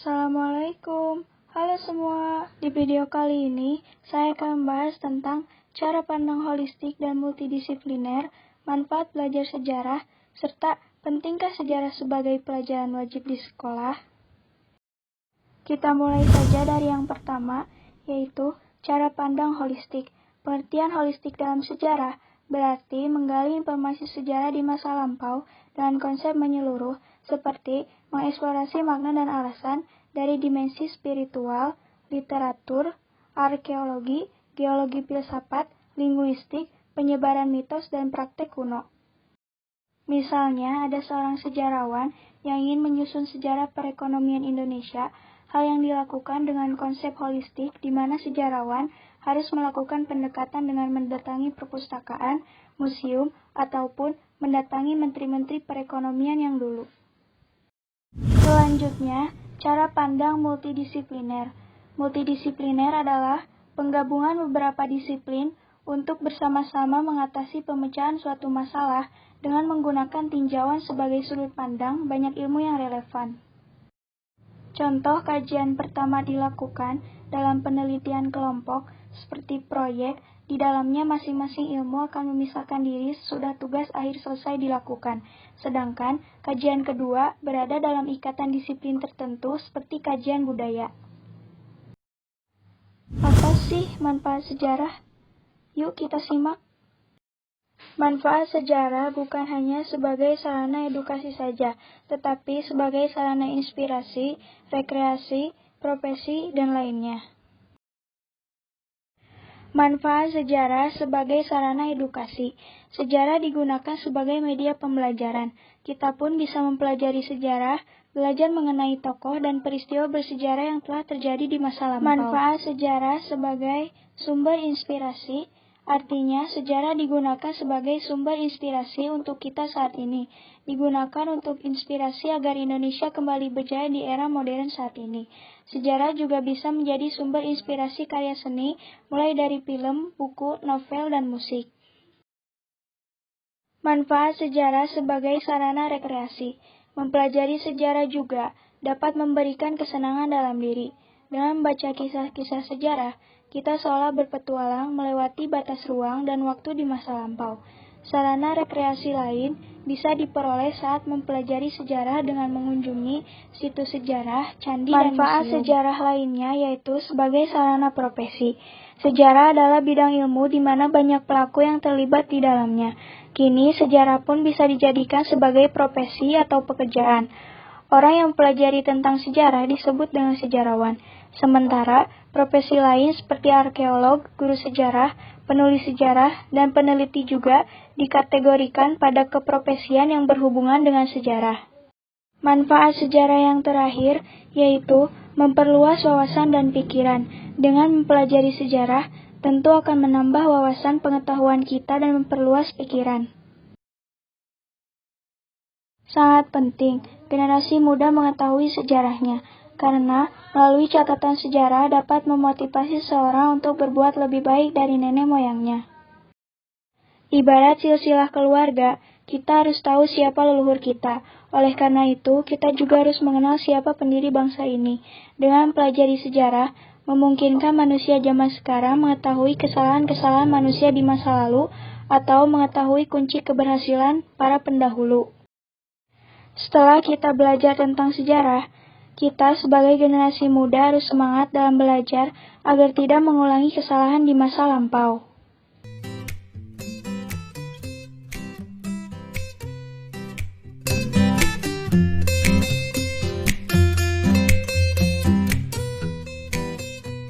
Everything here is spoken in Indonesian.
Assalamualaikum, halo semua. Di video kali ini, saya akan membahas tentang cara pandang holistik dan multidisipliner, manfaat belajar sejarah, serta pentingkah sejarah sebagai pelajaran wajib di sekolah. Kita mulai saja dari yang pertama, yaitu cara pandang holistik. Pengertian holistik dalam sejarah berarti menggali informasi sejarah di masa lampau dengan konsep menyeluruh, seperti mengeksplorasi makna dan alasan dari dimensi spiritual, literatur, arkeologi, geologi filsafat, linguistik, penyebaran mitos, dan praktek kuno. Misalnya, ada seorang sejarawan yang ingin menyusun sejarah perekonomian Indonesia. Hal yang dilakukan dengan konsep holistik, di mana sejarawan harus melakukan pendekatan dengan mendatangi perpustakaan, museum, ataupun mendatangi menteri-menteri perekonomian yang dulu. Selanjutnya, cara pandang multidisipliner. Multidisipliner adalah penggabungan beberapa disiplin untuk bersama-sama mengatasi pemecahan suatu masalah dengan menggunakan tinjauan sebagai sudut pandang banyak ilmu yang relevan. Contoh kajian pertama dilakukan dalam penelitian kelompok seperti proyek, di dalamnya masing-masing ilmu akan memisahkan diri sesudah tugas akhir selesai dilakukan. Sedangkan kajian kedua berada dalam ikatan disiplin tertentu seperti kajian budaya. Apa sih manfaat sejarah? Yuk kita simak. Manfaat sejarah bukan hanya sebagai sarana edukasi saja, tetapi sebagai sarana inspirasi, rekreasi, profesi, dan lainnya. Manfaat sejarah sebagai sarana edukasi. Sejarah digunakan sebagai media pembelajaran. Kita pun bisa mempelajari sejarah, belajar mengenai tokoh dan peristiwa bersejarah yang telah terjadi di masa lampau. Manfaat sejarah sebagai sumber inspirasi. Artinya, sejarah digunakan sebagai sumber inspirasi untuk kita saat ini. Digunakan untuk inspirasi agar Indonesia kembali berjaya di era modern saat ini. Sejarah juga bisa menjadi sumber inspirasi karya seni, mulai dari film, buku, novel, dan musik. Manfaat sejarah sebagai sarana rekreasi. Mempelajari sejarah juga dapat memberikan kesenangan dalam diri. Dengan membaca kisah-kisah sejarah, kita seolah berpetualang melewati batas ruang dan waktu di masa lampau. Sarana rekreasi lain bisa diperoleh saat mempelajari sejarah dengan mengunjungi situs sejarah, candi, dan museum. Manfaat sejarah lainnya yaitu sebagai sarana profesi. Sejarah adalah bidang ilmu di mana banyak pelaku yang terlibat di dalamnya. Kini, sejarah pun bisa dijadikan sebagai profesi atau pekerjaan. Orang yang mempelajari tentang sejarah disebut dengan sejarawan. Sementara, profesi lain seperti arkeolog, guru sejarah, penulis sejarah, dan peneliti juga dikategorikan pada keprofesian yang berhubungan dengan sejarah. Manfaat sejarah yang terakhir yaitu memperluas wawasan dan pikiran. Dengan mempelajari sejarah, tentu akan menambah wawasan pengetahuan kita dan memperluas pikiran. Sangat penting, generasi muda mengetahui sejarahnya, karena melalui catatan sejarah dapat memotivasi seseorang untuk berbuat lebih baik dari nenek moyangnya. Ibarat silsilah keluarga, kita harus tahu siapa leluhur kita. Oleh karena itu, kita juga harus mengenal siapa pendiri bangsa ini. Dengan mempelajari sejarah, memungkinkan manusia zaman sekarang mengetahui kesalahan-kesalahan manusia di masa lalu atau mengetahui kunci keberhasilan para pendahulu. Setelah kita belajar tentang sejarah, kita sebagai generasi muda harus semangat dalam belajar agar tidak mengulangi kesalahan di masa lampau.